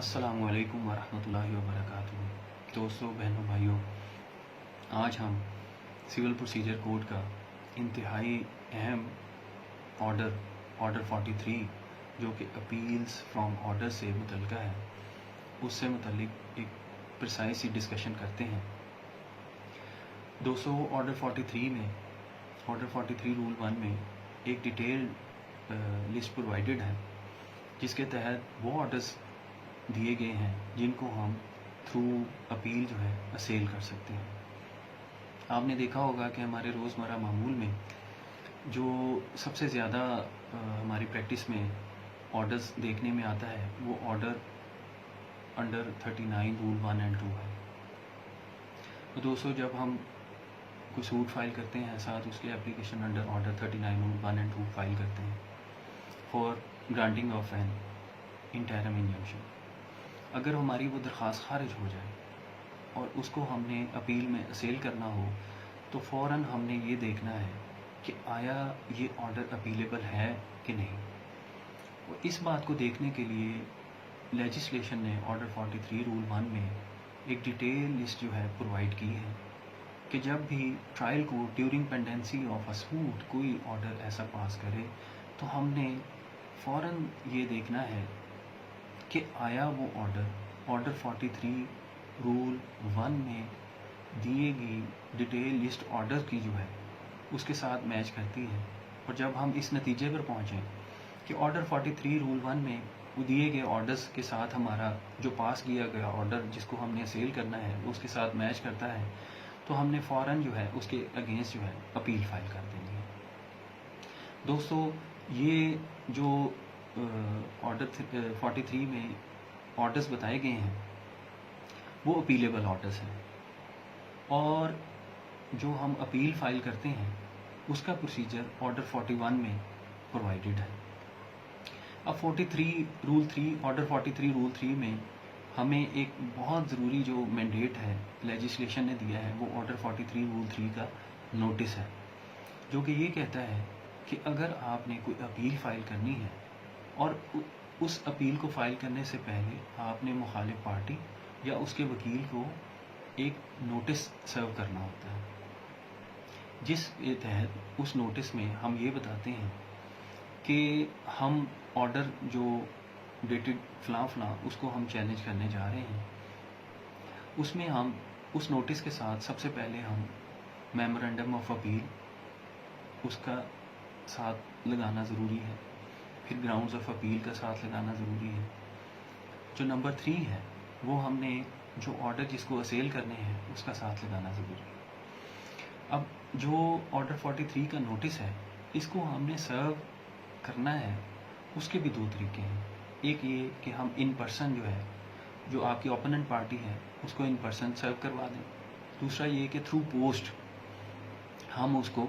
अस्सलामु अलैकुम वरहमतुल्लाहि वबरकातुहू। दोस्तों, बहनों, भाइयों, आज हम सिविल प्रोसीजर कोड का इंतहाई अहम ऑर्डर 43 जो कि अपील्स फ्रॉम ऑर्डर से मुतल्लिका है, उससे मुतल्लिक एक प्रिसाइज सी डिस्कशन करते हैं। दोस्तों, ऑर्डर 43 रूल 1 में एक डिटेल्ड लिस्ट प्रोवाइडेड है जिसके तहत वो ऑर्डर्स दिए गए हैं जिनको हम थ्रू अपील जो है असेल कर सकते हैं। आपने देखा होगा कि हमारे रोज़मर्रा मामूल में जो सबसे ज़्यादा हमारी प्रैक्टिस में ऑर्डर्स देखने में आता है वो ऑर्डर अंडर 39 रूल 1 एंड 2 है। तो दोस्तों, जब हम कोई सूट फाइल करते हैं साथ उसके application under order 39 rule 1 and 2 file करते हैं for granting of N interim injunction, अगर हमारी वो दरख्वास्त खारिज हो जाए और उसको हमने अपील में असेल करना हो तो फ़ौरन हमने ये देखना है कि आया ये ऑर्डर अपीलेबल है कि नहीं। और इस बात को देखने के लिए लेजिस्लेशन ने ऑर्डर 43 रूल 1 में एक डिटेल लिस्ट जो है प्रोवाइड की है कि जब भी trial court during pendency of a suit कोई ऑर्डर ऐसा पास करे तो हमने फ़ौरन ये देखना है कि आया वो ऑर्डर 43 रूल 1 में दिए गई डिटेल लिस्ट ऑर्डर की जो है उसके साथ मैच करती है। और जब हम इस नतीजे पर पहुँचें कि ऑर्डर 43 रूल 1 में वो दिए गए ऑर्डर्स के साथ हमारा जो पास किया गया ऑर्डर जिसको हमने सेल करना है उसके साथ मैच करता है तो हमने फ़ौरन जो है उसके अगेंस्ट जो है अपील फाइल कर देनी है। दोस्तों, ये जो ऑर्डर 43 में ऑर्डर्स बताए गए हैं वो अपीलेबल ऑर्डर्स हैं और जो हम अपील फाइल करते हैं उसका प्रोसीजर ऑर्डर 41 में प्रोवाइडेड है। अब ऑर्डर 43 रूल 3 में हमें एक बहुत ज़रूरी जो मैंडेट है लेजिस्लेशन ने दिया है वो ऑर्डर 43 रूल 3 का नोटिस है, जो कि ये कहता है कि अगर आपने कोई अपील फाइल करनी है और उस अपील को फाइल करने से पहले आपने मुखालिफ पार्टी या उसके वकील को एक नोटिस सर्व करना होता है, जिसके तहत उस नोटिस में हम ये बताते हैं कि हम ऑर्डर जो डेटेड फलां उसको हम चैलेंज करने जा रहे हैं। उसमें हम उस नोटिस के साथ सबसे पहले हम मेमोरेंडम ऑफ अपील उसका साथ लगाना ज़रूरी है, फिर ग्राउंड्स ऑफ अपील का साथ लगाना ज़रूरी है। जो नंबर 3 है वो हमने जो ऑर्डर जिसको असेल करने हैं उसका साथ लगाना ज़रूरी है। अब जो ऑर्डर 43 का नोटिस है इसको हमने सर्व करना है, उसके भी 2 तरीके हैं। एक ये कि हम इन पर्सन जो है जो आपकी ओपोनेंट पार्टी है उसको इन पर्सन सर्व करवा दें। दूसरा ये कि थ्रू पोस्ट हम उसको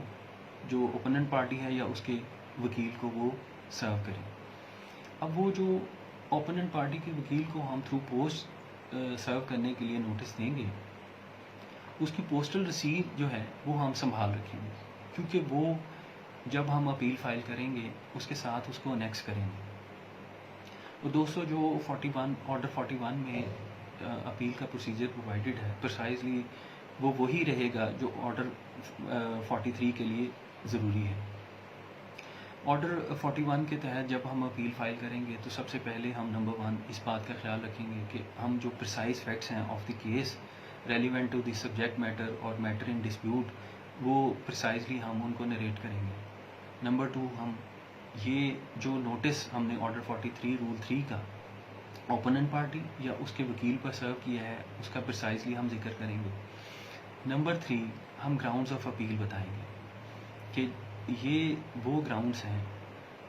जो ओपोनेंट पार्टी है या उसके वकील को वो सर्व करें। अब वो जो ओपोनेंट पार्टी के वकील को हम थ्रू पोस्ट सर्व करने के लिए नोटिस देंगे उसकी पोस्टल रसीद जो है वो हम संभाल रखेंगे, क्योंकि वो जब हम अपील फाइल करेंगे उसके साथ उसको अनेक्स करेंगे। तो दोस्तों, जो ऑर्डर 41 में अपील का प्रोसीजर प्रोवाइडेड है प्रिसाइजली वो वही रहेगा जो ऑर्डर 43 के लिए ज़रूरी है। ऑर्डर 41 के तहत जब हम अपील फाइल करेंगे तो सबसे पहले हम नंबर 1 इस बात का ख्याल रखेंगे कि हम जो प्रिसाइज फैक्ट्स हैं of the case relevant to the subject matter और मैटर इन डिस्प्यूट वो प्रिसाइजली हम उनको नरेट करेंगे। नंबर 2, हम ये जो नोटिस हमने ऑर्डर 43 रूल 3 का ओपोनेंट पार्टी या उसके वकील पर सर्व किया है उसका प्रिसाइजली हम जिक्र करेंगे। नंबर 3, हम ग्राउंड्स ऑफ अपील बताएंगे कि ये वो ग्राउंड्स हैं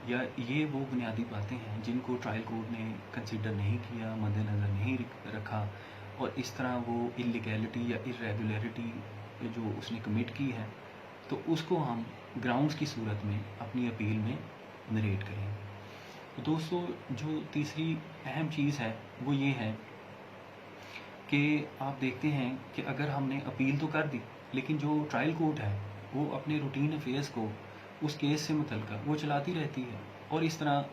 या ये वो बुनियादी बातें हैं जिनको ट्रायल कोर्ट ने कंसीडर नहीं किया, मद्देनज़र नहीं रखा और इस तरह वो इलीगैलिटी या इरेगुलरिटी जो उसने कमिट की है तो उसको हम ग्राउंड्स की सूरत में अपनी अपील में नरेट करेंगे। तो दोस्तों, जो तीसरी अहम चीज़ है वो ये है कि आप देखते हैं कि अगर हमने अपील तो कर दी लेकिन जो ट्रायल कोर्ट है वो अपने रूटीन अफेयर्स को उस केस से मुतल्लिका वो चलाती रहती है और इस तरह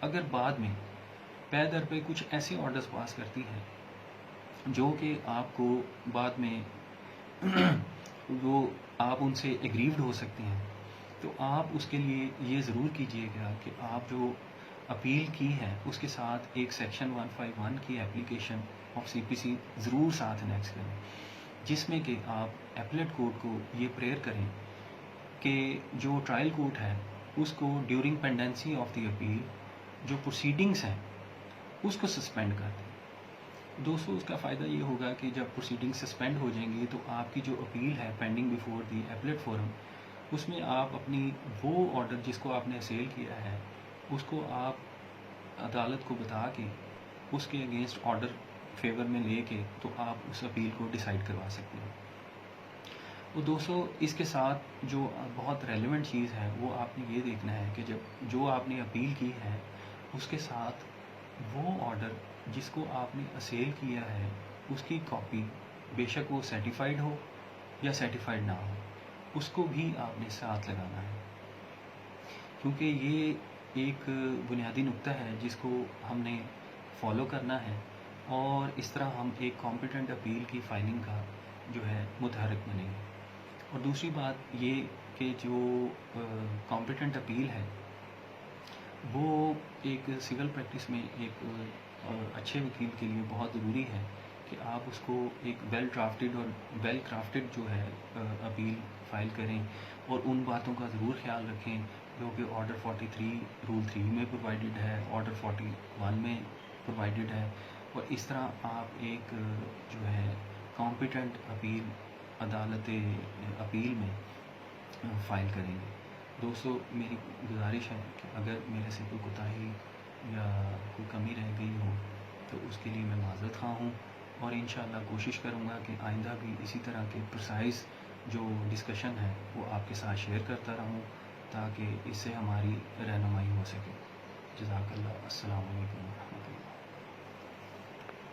अगर बाद में پے در پہ کچھ ایسے آرڈرز پاس کرتی ہے جو کہ آپ کو بعد میں وہ آپ ان سے ایگریوڈ ہو سکتے ہیں. تو آپ اس کے لیے یہ ضرور کیجئے گا کہ آپ جو اپیل کی ہے اس کے ساتھ ایک سیکشن 151 کی اپلیکیشن آف سی پی سی ضرور ساتھ انیکس کریں، جس میں کہ آپ ایپلیٹ کورٹ کو یہ پریئر کریں کہ جو ٹرائل کورٹ ہے اس کو during pendency of the appeal جو پروسیڈنگس ہیں اس کو سسپینڈ کر دیں. دوستو اس کا فائدہ یہ ہوگا کہ جب پروسیڈنگ سسپینڈ ہو جائیں گی تو آپ کی جو اپیل ہے pending before the appellate forum, اس میں آپ اپنی وہ آرڈر جس کو آپ نے اسیل کیا ہے اس کو آپ عدالت کو بتا کے اس کے اگینسٹ آرڈر فیور میں لے کے تو آپ اس اپیل کو ڈیسائیڈ کروا سکتے ہیں. تو دوستو اس کے ساتھ جو بہت ریلیونٹ چیز ہے وہ آپ نے یہ دیکھنا ہے کہ جب جو آپ نے اپیل کی ہے اس کے ساتھ وہ آرڈر جس کو آپ نے اسیل کیا ہے اس کی کاپی، بے شک وہ سرٹیفائڈ ہو یا سرٹیفائڈ نہ ہو، اس کو بھی آپ نے ساتھ لگانا ہے، کیونکہ یہ ایک بنیادی نقطہ ہے جس کو ہم نے فالو کرنا ہے، اور اس طرح ہم ایک کمپیٹنٹ اپیل کی فائلنگ کا جو ہے متحرک بنیں گے. اور دوسری بات یہ کہ جو کمپیٹنٹ اپیل ہے وہ ایک سول پریکٹس میں ایک اچھے وکیل کے لیے بہت ضروری ہے کہ آپ اس کو ایک ویل کرافٹڈ جو ہے اپیل فائل کریں، اور ان باتوں کا ضرور خیال رکھیں جو کہ آرڈر 43 رول 3 میں پرووائڈڈ ہے، آرڈر 41 میں پرووائڈڈ ہے، اور اس طرح آپ ایک جو ہے کمپیٹنٹ اپیل عدالت اپیل میں فائل کریں گے. دوستو میری گزارش ہے کہ اگر میرے سے کوئی کوتاہی یا کوئی کمی رہ گئی ہو تو اس کے لیے میں معذرت خواہ ہوں، اور انشاءاللہ کوشش کروں گا کہ آئندہ بھی اسی طرح کے پرسائز جو ڈسکشن ہے وہ آپ کے ساتھ شیئر کرتا رہوں تاکہ اس سے ہماری رہنمائی ہو سکے. جزاک اللہ. السلام علیکم ورحمۃ اللہ.